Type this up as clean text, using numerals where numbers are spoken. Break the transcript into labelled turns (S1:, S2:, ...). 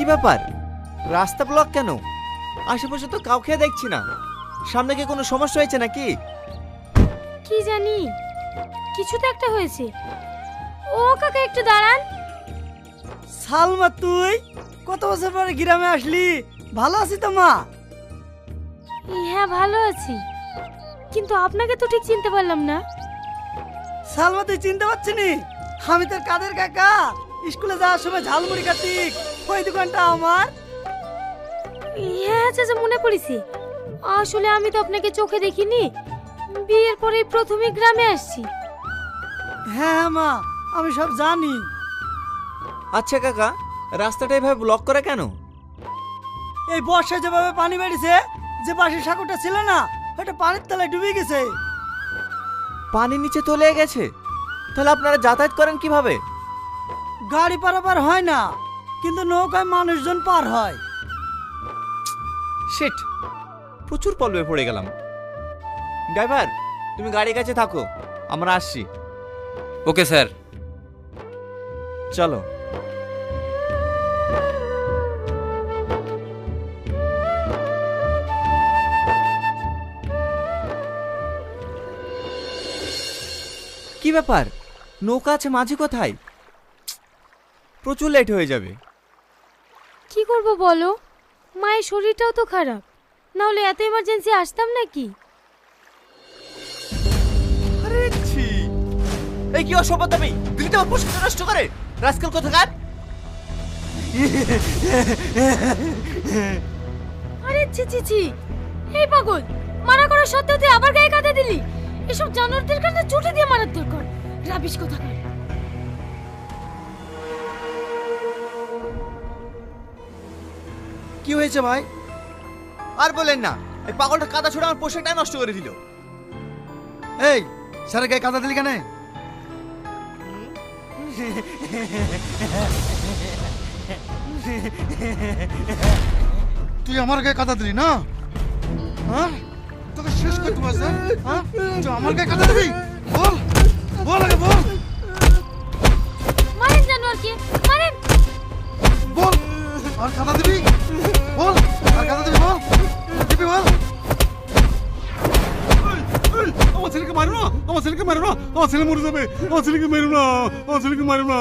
S1: কি ব্যাপার? রাস্তা ব্লক কেন? আশেপাশে তো কাউকে দেখছি না। সামনে কি কোনো সমস্যা হয়েছে নাকি?
S2: কি জানি, কিছু তো একটা হয়েছে। ও কাকা একটু দাঁড়ান।
S3: সালমা, তুই কত বছর পরে গ্রামে আসলি? ভালো আছি তো মা?
S2: হ্যাঁ ভালো আছি, কিন্তু আপনাকে তো ঠিক চিনতে পারলাম না।
S3: সালমা, তুই চিনতে পারছিস নি? আমি তোর কাদের কাকা। স্কুলে যাওয়ার সময় ঝালমুড়ি কাটিক, ওই দোকানটা আমার।
S2: হ্যাঁ চাচা, মনে পড়েছে। আসলে আমি তো আপনাকে চোখে দেখিনি, বিয়ের পরেই প্রথমে গ্রামে আসছি।
S3: হ্যাঁ হ্যাঁ মা, আমি সব জানি।
S1: আচ্ছা কাকা, রাস্তাটা এভাবে ব্লক করে কেন?
S3: এই বর্ষায় যেভাবে পানি বেড়েছে, যে পাশের সাঁকোটা ছিল না, ওটা পানির তলায় ডুবে গেছে।
S1: পানি নিচে তলে গেছে? তাহলে আপনারা যাতায়াত করেন কিভাবে?
S3: গাড়ি পারাপার হয় না, কিন্তু নৌকায় মানুষজন পার হয়।
S1: শিট, প্রচুর পলবে পড়ে গেলাম। ড্রাইভার, তুমি গাড়ির কাছে থাকো, আমরা আসছি।
S4: Okay sir.
S1: চলো। কি ব্যাপার? নৌকা আছে মাঝি কোথায়? প্রচুর লেট হয়ে যাবে।
S2: কি করব বলো, মায়ের শরীরটাও তো খারাপ, না হলে এত ইমার্জেন্সি আসতাম নাকি?
S1: আরে ছি, এই কি অসভ্যতা! আমি দিল্লিতে আমার পোশাক নষ্ট করে রাস্কেল কোথাকার!
S2: আরে ছি ছি ছি, এই পাগল, মানা করার সত্ত্বেও তুই আবার গায়ে কাঁদে দিলি। এসব জানোয়ারদের কাছে ছুটি দিয়ে মারার দরকার। রাবিশ কোথাকার।
S1: কি হয়েছে ভাই? আর বলেন না, এই পাগলটা কাদা ছুড়ে আমার পোশাকটা নষ্ট করে দিল।
S5: এই স্যারের গায়ে কাদা দিলি কেন? তুই আমার গায়ে কাদা দিলি না? হ্যাঁ, তোকে শেষ করে দেবো স্যার। হ্যাঁ, তুই আমার গায়ে কাদা দিবি? বল, বল আগে বল।
S2: মারেন জানোয়ারকে, মারেন।
S5: বল, আর কাদা দিবি? বল, আর কাদা দিবি? বল, দিবি বল।
S6: আমার ছেলেকে মারো না, আমার ছেলেকে মারো না, আমার ছেলে মরে যাবে, আমার ছেলেকে মেরো না, আমার ছেলেকে মারো না।